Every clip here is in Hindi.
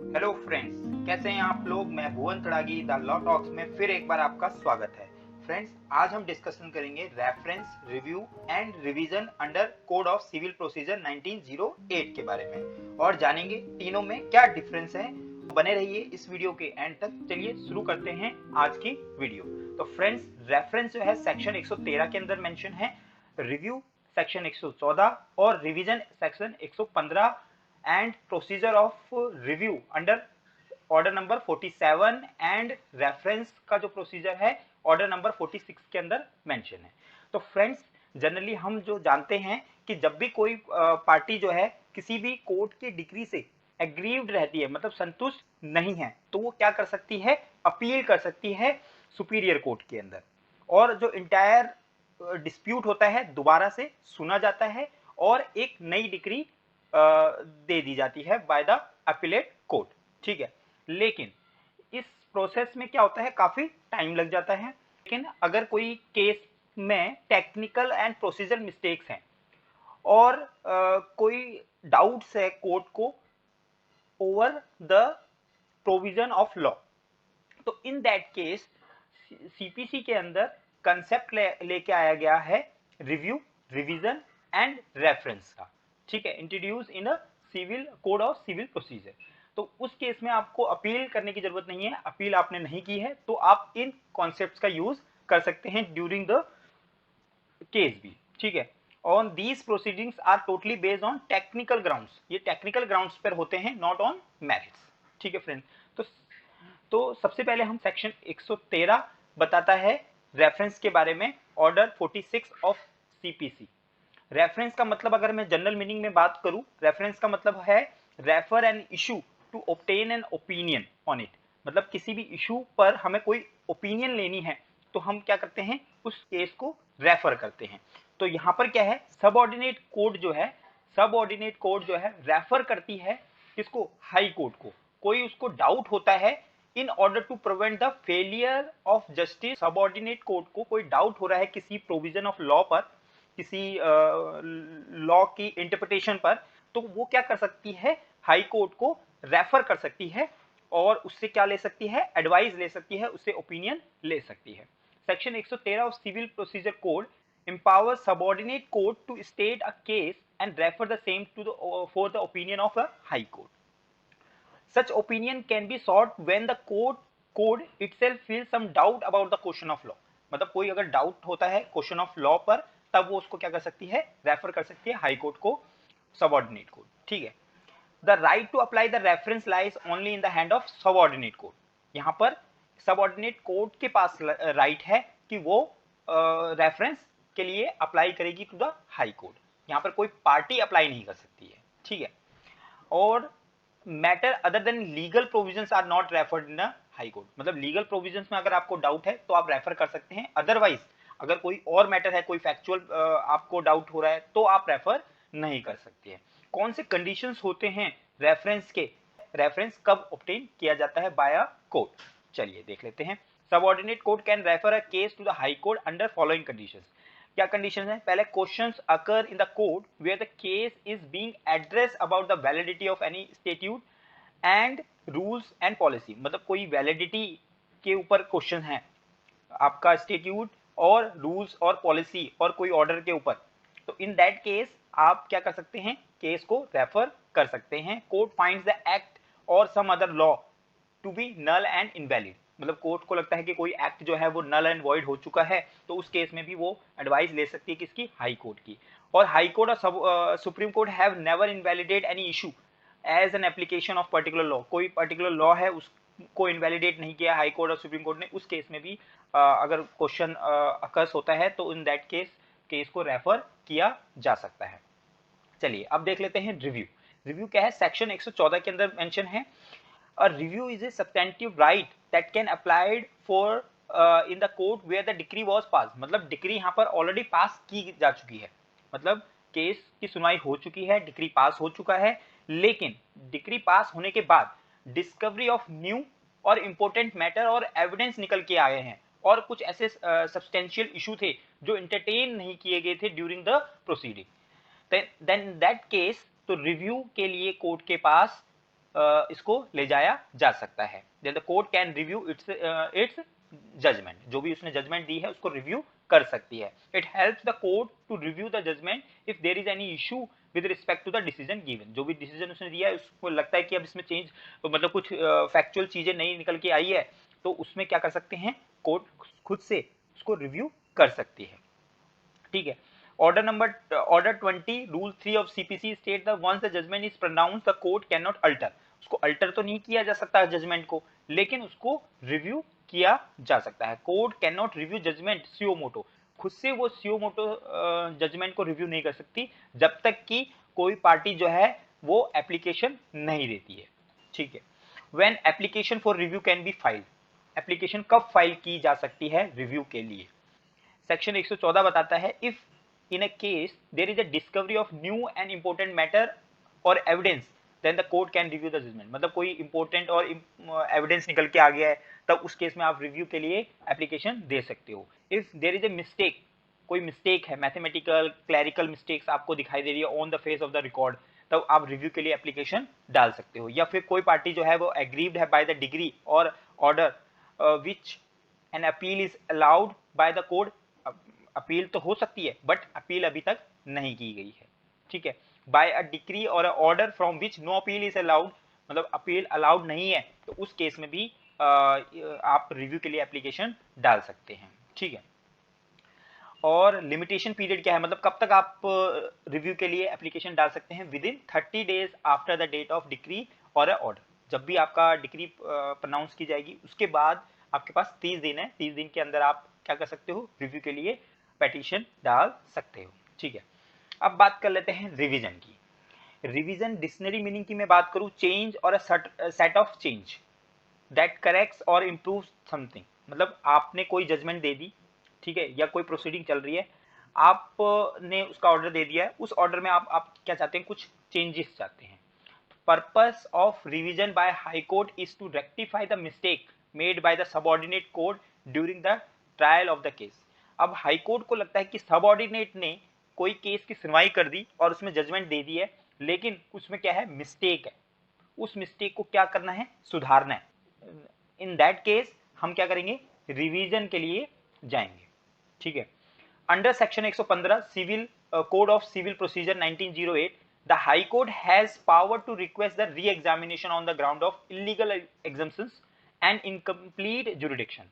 हेलो फ्रेंड्स, कैसे हैं आप लोग। मैं भुवन तड़ागी द लॉ टॉक्स में फिर एक बार आपका स्वागत है। फ्रेंड्स, आज हम डिस्कशन करेंगे reference, review and revision under code of civil procedure 1908 के बारे में और जानेंगे तीनों में क्या डिफरेंस है। बने रहिए इस वीडियो के एंड तक। चलिए शुरू करते हैं आज की वीडियो। तो फ्रेंड्स, रेफरेंस जो है सेक्शन 113 के अंदर मेंशन है, रिव्यू सेक्शन 114 और revision section 115 and procedure of review under order number 47 and reference का जो प्रोसीजर है ऑर्डर नंबर 46 के अंदर मेंशन है। तो फ्रेंड्स, जनरली हम जो जानते हैं कि जब भी कोई पार्टी जो है किसी भी कोर्ट की डिक्री से एग्रीव्ड रहती है, मतलब संतुष्ट नहीं है, तो वो क्या कर सकती है, अपील कर सकती है सुपीरियर कोर्ट के अंदर, और जो इंटायर डिस्प्यूट होता है दोबारा से सुना जाता है और एक नई डिक्री दे दी जाती है बाय द अपीलेट कोर्ट। ठीक है, लेकिन इस प्रोसेस में क्या होता है, काफी टाइम लग जाता है। लेकिन अगर कोई केस में टेक्निकल एंड प्रोसीजर मिस्टेक्स हैं और कोई डाउट्स है कोर्ट को over the provision of law, तो इन दैट केस सीपीसी के अंदर कंसेप्ट लेके आया गया है रिव्यू, रिवीजन एंड रेफरेंस का। ठीक है, introduce in a civil code of civil procedure. तो उस केस में आपको अपील करने की जरूरत नहीं है, अपील आपने नहीं की है तो आप इन कॉन्सेप्ट्स का यूज कर सकते हैं ड्यूरिंग द केस भी। ठीक है, on these proceedings are totally based on technical grounds, ये टेक्निकल ग्राउंड्स पर होते हैं, नॉट ऑन मेरिट्स। ठीक है फ्रेंड, तो सबसे पहले हम सेक्शन 113 बताता है रेफरेंस के बारे में, ऑर्डर 46 ऑफ सीपीसी। रेफरेंस का मतलब अगर मैं जनरल मीनिंग में बात करूं, रेफरेंस का मतलब है refer an issue to obtain an opinion on it. मतलब किसी भी इशू पर हमें कोई ओपिनियन लेनी है तो हम क्या करते हैं, उस केस को रेफर करते हैं। तो यहां पर क्या है, सबऑर्डिनेट कोर्ट जो है, सबऑर्डिनेट कोर्ट जो है रेफर करती है किसको, हाई कोर्ट को। कोई उसको डाउट होता है, in order to prevent the failure of justice, subordinate court को कोई डाउट हो रहा है किसी प्रोविजन ऑफ लॉ पर, किसी लॉ की इंटरप्रिटेशन पर, तो वो क्या कर सकती है, हाई कोर्ट को रेफर कर सकती है और उससे क्या ले सकती है, एडवाइस ले सकती है, उससे ओपिनियन ले सकती है। Section 113 of civil procedure code empowers subordinate court to state a case and refer the same to for the opinion of a high court. Such opinion can be sought when the code itself feels some doubt about the question of law. मतलब कोई अगर डाउट होता है क्वेश्चन ऑफ लॉ पर, तब वो उसको क्या कर सकती है, रेफर कर सकती है हाई कोर्ट को, सबऑर्डिनेट कोर्ट। ठीक है, the right to apply the reference lies only in the hand of subordinate court. यहाँ पर सबऑर्डिनेट कोर्ट के पास राइट है कि वो रेफरेंस के लिए अप्लाई करेगी टू द हाई कोर्ट। यहाँ पर कोई पार्टी अप्लाई नहीं कर सकती है। ठीक है, और matter other than legal provisions are not referred in high court. मतलब लीगल प्रोविजंस में अगर आपको डाउट है तो आप रेफर कर सकते हैं, अदरवाइज अगर कोई और मैटर है, कोई फैक्चुअल आपको डाउट हो रहा है, तो आप रेफर नहीं कर सकते हैं। कौन से कंडीशंस होते हैं रेफरेंस के, रेफरेंस कब ऑब्टेन किया जाता है बाय अ कोर्ट, चलिए देख लेते हैं। Subordinate court can refer a case to the high court under following conditions. क्या कंडीशन है, पहले questions occur in the court where the case is being address about the validity of any statute and rules and policy. मतलब कोई वैलिडिटी के ऊपर क्वेश्चन है आपका, स्टैट्यूट और रूल्स और पॉलिसी और कोई ऑर्डर के ऊपर, तो इन दैट केस आप क्या कर सकते हैं, केस को रेफर कर सकते हैं। कोर्ट फाइंड्स द एक्ट और some other law to be null and invalid. मतलब कोर्ट को लगता है कि कोई एक्ट जो है वो नल एंड वॉइड हो चुका है, तो उस केस में भी वो एडवाइस ले सकती है किसकी, हाई कोर्ट की। और हाई कोर्ट और supreme court have never invalidate any issue as an application of particular law. कोई पर्टिकुलर लॉ है उसको इनवैलिडेट नहीं किया हाई कोर्ट और सुप्रीम कोर्ट ने, उस केस में भी अगर क्वेश्चन अकर्स होता है तो इन दैट केस को रेफर किया जा सकता है। चलिए अब देख लेते हैं रिव्यू। रिव्यू क्या है, सेक्शन 114 के अंदर मेंशन है, a review is a substantive right that can applied for in the court where the decree was passed। मतलब डिक्री यहाँ पर ऑलरेडी पास की जा चुकी है, मतलब केस की सुनवाई हो चुकी है, डिक्री पास हो चुका है, लेकिन डिक्री पास होने के बाद डिस्कवरी ऑफ न्यू और इंपॉर्टेंट मैटर और एविडेंस निकल के आए हैं और कुछ ऐसे सब्सटेंशियल इशू थे जो इंटरटेन नहीं किए गए थे during the proceeding, then that case, तो रिव्यू के लिए कोर्ट के पास इसको ले जाया जा सकता है। The court can review its judgment, जो भी उसने जजमेंट दी है उसको रिव्यू कर सकती है। It helps the court to review the judgment if there is any issue with respect to the decision given. जो भी डिसीजन उसने दिया है उसको लगता है कि अब इसमें चेंज मतलब कुछ फैक्चुअल चीजें नई निकल के आई है, तो उसमें क्या कर सकते हैं, कोर्ट खुद से उसको रिव्यू कर सकती है। ठीक है। Order 20 rule 3 of CPC state the once the judgment is pronounced the court can not alter. उसको अल्टर तो नहीं किया जा सकता जजमेंट को, लेकिन उसको रिव्यू किया जा सकता है। Court can not review judgment suo motu, खुद से वो सियो मोटो जजमेंट को रिव्यू नहीं कर सकती जब तक कि कोई पार्टी जो है वो एप्लीकेशन नहीं देती है। ठीक है। When application for review can be filed, application कब फाइल की जा सकती है रिव्यू के लिए। सेक्शन 114 बताता है if in a case there is a discovery of new and important matter और evidence then the court can review the judgment. मतलब कोई इंपॉर्टेंट और एविडेंस निकल के आ गया है तब उस केस में आप रिव्यू के लिए एप्लीकेशन दे सकते हो। If there is a mistake, कोई मिस्टेक है, मैथमेटिकल क्लैरिकल मिस्टेक्स आपको दिखाई दे रही है on the face of the record, तब आप रिव्यू के लिए एप्लीकेशन डाल सकते हो। या फिर कोई पार्टी जो है वो एग्रीव्ड है बाय द डिग्री और order which an appeal is allowed by the court, appeal तो हो सकती है बट अपील अभी तक नहीं की गई है। ठीक है। बाय अ डिक्री और a order from which no appeal is allowed, मतलब अपील अलाउड नहीं है, तो उस केस में भी आप रिव्यू के लिए एप्लीकेशन डाल सकते हैं। ठीक है। और लिमिटेशन पीरियड क्या है, मतलब कब तक आप रिव्यू के लिए एप्लीकेशन डाल सकते हैं, within 30 days after the date of decree और ऑर्डर। जब भी आपका डिक्री प्रोनाउंस की जाएगी उसके बाद आपके पास 30 दिन है, 30 दिन के अंदर आप क्या कर सकते हो, रिव्यू के लिए पेटिशन डाल सकते हो। ठीक है। अब बात कर लेते हैं रिवीजन की। रिवीजन डिक्शनरी मीनिंग की मैं बात करूं, चेंज और a set of change that corrects और इम्प्रूव समथिंग। मतलब आपने कोई जजमेंट दे दी, ठीक है, या कोई प्रोसीडिंग चल रही है, आपने उसका ऑर्डर दे दिया है, उस ऑर्डर में आप क्या चाहते हैं, कुछ चेंजेस चाहते हैं। Purpose of revision by high court is to rectify the mistake made by the subordinate court during the trial of the case. अब हाई कोर्ट को लगता है कि सबऑर्डिनेट ने कोई केस की सुनवाई कर दी और उसमें जजमेंट दे दी है, लेकिन उसमें क्या है, मिस्टेक है, उस मिस्टेक को क्या करना है, सुधारना है। इन दैट केस हम क्या करेंगे, रिवीजन के लिए जाएंगे। ठीक है। Under section 115 civil code of civil procedure 1908 the high court has power to request the re examination on the ground of illegal exemptions and incomplete jurisdiction.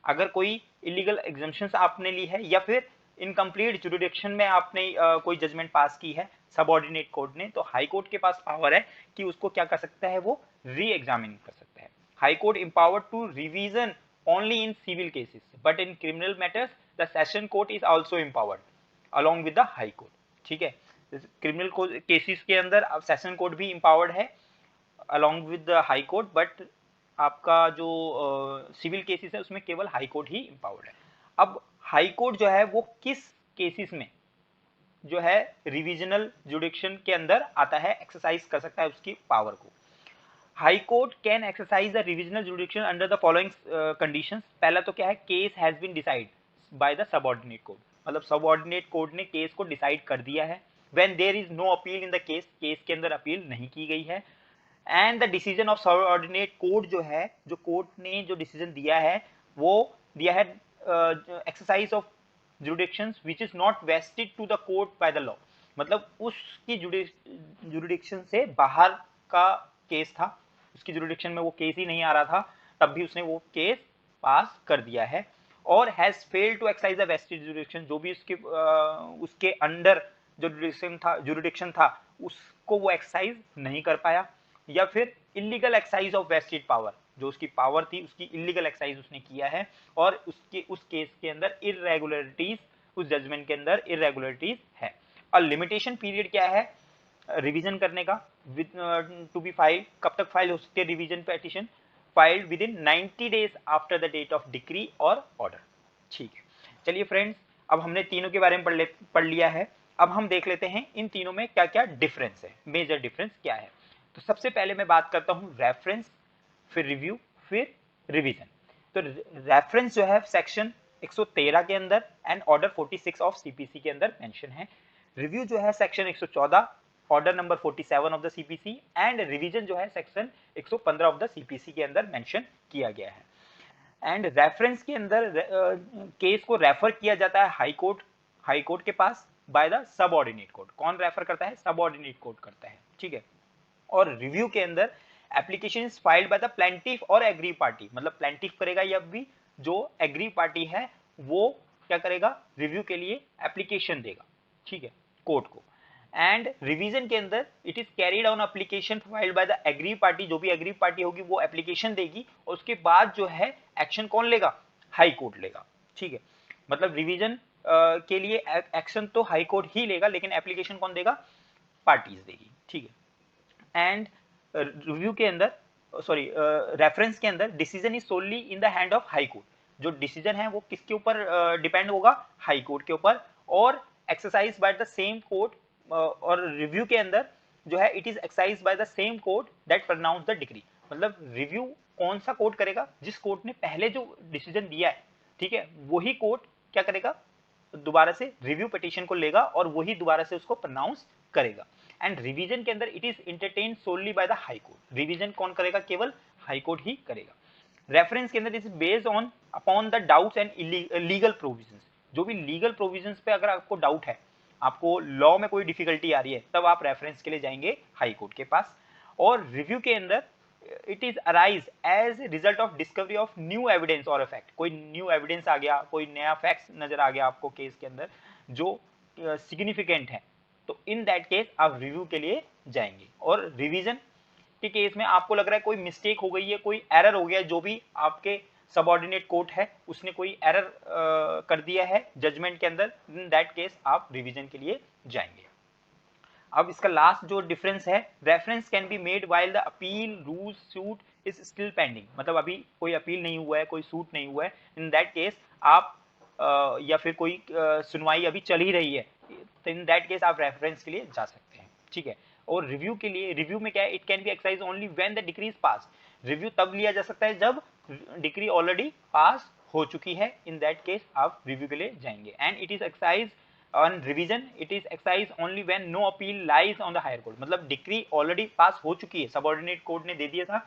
अगर कोई इलीगल एग्जम्पशंस आपने ली है या फिर इनकम्प्लीट जुरिडिक्शन में आपने कोई जजमेंट पास की है सबऑर्डिनेट कोर्ट ने, तो हाई कोर्ट के पास पावर है कि उसको क्या कर सकता है, वो री एग्जामिन कर सकता है। High court empowered to revision only in civil cases, but in criminal matters the session court is also empowered along with the high court। ठीक है। क्रिमिनल केसेस के अंदर अब सेशन कोर्ट भी empowered है along with the high court, but आपका जो सिविल केसेस है उसमें केवल हाई कोर्ट ही empowered है। अब हाई कोर्ट जो है वो किस केसेस में जो है रिविजनल जुडिक्शन के अंदर आता है, एक्सरसाइज कर सकता है उसकी पावर को। High court can exercise the revisional jurisdiction under the following conditions. पहला तो क्या है, case has been decide by the subordinate court, मतलब सबऑर्डिनेट कोर्ट ने केस को डिसाइड कर दिया है। When there is no appeal in the case, case के अंदर अपील नहीं की गई है। And the decision of subordinate court जो है, जो कोर्ट ने जो डिसीजन दिया है वो दिया है exercise of jurisdictions which is not vested to the court by the law, मतलब उसकी जुडिक्शन से बाहर का केस था, उसकी जुरिडिक्शन में वो केस ही नहीं आ रहा था, तब भी उसने वो केस पास कर दिया है। और has failed to exercise the vested jurisdiction, जो भी उसके अंडर जो जुरिडिक्शन था उसको वो एक्सरसाइज नहीं कर पाया। या फिर illegal exercise of vested power, जो उसकी पावर थी उसकी इलीगल एक्सरसाइज उसने किया है, और उसके उस केस के अंदर इरेगुलरिटीज, उस जजमेंट के अंदर इरेगुलरिटीज है। और लिमिटेशन पीरियड क्या है रिवीजन करने का, टू बी फाइल, कब तक फाइल हो सकती है revision petition, filed within 90 days after the date of decree और ऑर्डर। ठीक है। चलिए फ्रेंड्स, अब हमने तीनों के बारे में पढ़ लिया है। अब हम देख लेते हैं इन तीनों में क्या क्या डिफरेंस है, मेजर डिफरेंस क्या है। तो सबसे पहले मैं बात करता हूं रेफरेंस, फिर रिव्यू, फिर रिवीजन। तो रेफरेंस जो है सेक्शन 113 के अंदर एंड ऑर्डर 46 ऑफ सीपीसी के अंदर मेंशन है। रिव्यू जो है section 114 order number 47 of the CPC and revision जो है सेक्शन 115 ऑफ द सीपीसी के अंदर मेंशन किया गया है। एंड रेफरेंस के अंदर केस को रेफर किया जाता है हाई कोर्ट के पास बाय द सबऑर्डिनेट कोर्ट। कौन रेफर करता है? सबऑर्डिनेट कोर्ट करता है, ठीक है। और रिव्यू के अंदर application is filed by the plaintiff और एग्री पार्टी, मतलब प्लेंटिफ करेगा या भी जो एग्री पार्टी है वो क्या करेगा? रिव्यू के लिए एप्लीकेशन देगा, ठीक है, कोर्ट को। एंड रिवीजन के अंदर it is carried on application filed by the aggrieved party, जो भी एग्री पार्टी होगी वो एप्लीकेशन देगी और उसके बाद जो है एक्शन कौन लेगा? हाई कोर्ट लेगा, ठीक है। मतलब रिवीजन के लिए एक्शन तो हाई कोर्ट ही लेगा, लेकिन एप्लीकेशन कौन देगा? पार्टीज देगी, ठीक है। एंड रिव्यू के अंदर रेफरेंस के अंदर decision is solely in the hand of high court. जो डिसीजन है वो किसके ऊपर डिपेंड होगा? हाई कोर्ट के ऊपर। और exercise by the same court, और रिव्यू के अंदर जो है it is exercise by the same court that pronounce the decree. मतलब रिव्यू कौन सा कोर्ट करेगा? जिस कोर्ट ने पहले जो डिसीजन दिया है, ठीक है, वही कोर्ट क्या करेगा? दोबारा से रिव्यू पिटीशन को लेगा और वही दोबारा से उसको प्रोनाउंस करेगा। एंड रिवीजन के अंदर it is entertain solely by the high court. Revision कौन करेगा? केवल हाई कोर्ट ही करेगा। रेफरेंस के अंदर is based on upon the doubts and legal provisions. जो भी लीगल प्रोविजंस पे अगर आपको डाउट है, आपको लॉ में कोई डिफिकल्टी आ रही है, तब आप रेफरेंस के लिए जाएंगे हाई कोर्ट के पास। और रिव्यू के अंदर it is arise as result of discovery of new evidence और फैक्ट। कोई न्यू एविडेंस आ गया, कोई नया फैक्ट्स नजर आ गया आपको केस के अंदर जो सिग्निफिकेंट है, तो इन दैट केस आप रिव्यू के लिए जाएंगे। और रिवीजन के केस में आपको लग रहा है कोई मिस्टेक हो गई है, कोई एरर हो गया, जो भी आपके सबऑर्डिनेट कोर्ट है उसने कोई एरर कर दिया है जजमेंट के अंदर, इन दैट केस आप रिवीजन के लिए जाएंगे। अब इसका लास्ट जो डिफरेंस है, reference can be made while the appeal rule suit is still pending. मतलब अभी कोई अपील नहीं हुआ है, कोई सूट नहीं हुआ है, इन दैट केस आप या फिर कोई सुनवाई अभी चल ही रही है, तो इन दैट केस आप रेफरेंस के लिए जा सकते हैं, ठीक है। और रिव्यू के लिए, रिव्यू में क्या है? It can be exercise only when the decree is pass. Review तब लिया जा सकता है जब डिक्री ऑलरेडी पास हो चुकी है, इन दैट केस आप रिव्यू के लिए जाएंगे। And it is exercise on revision, it is exercise only when no appeal lies on the higher court. मतलब डिक्री ऑलरेडी पास हो चुकी है, सबऑर्डिनेट कोर्ट ने दे दिया था,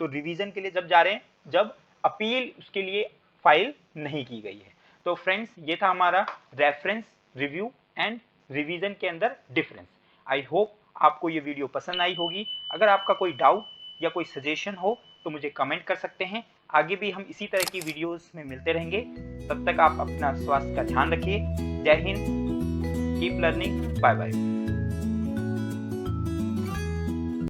तो रिवीजन के लिए जब जा रहे हैं जब अपील उसके लिए फाइल नहीं की गई है। तो फ्रेंड्स, ये था हमारा रेफरेंस, रिव्यू एंड रिवीजन के अंदर डिफरेंस। आई होप आपको ये वीडियो पसंद आई होगी। अगर आपका कोई डाउट या कोई सजेशन हो तो मुझे कमेंट कर सकते हैं। आगे भी हम इसी तरह की वीडियोस में मिलते रहेंगे। तब तक आप अपना स्वास्थ्य का ध्यान रखिए। Jai Hind, keep learning, bye bye.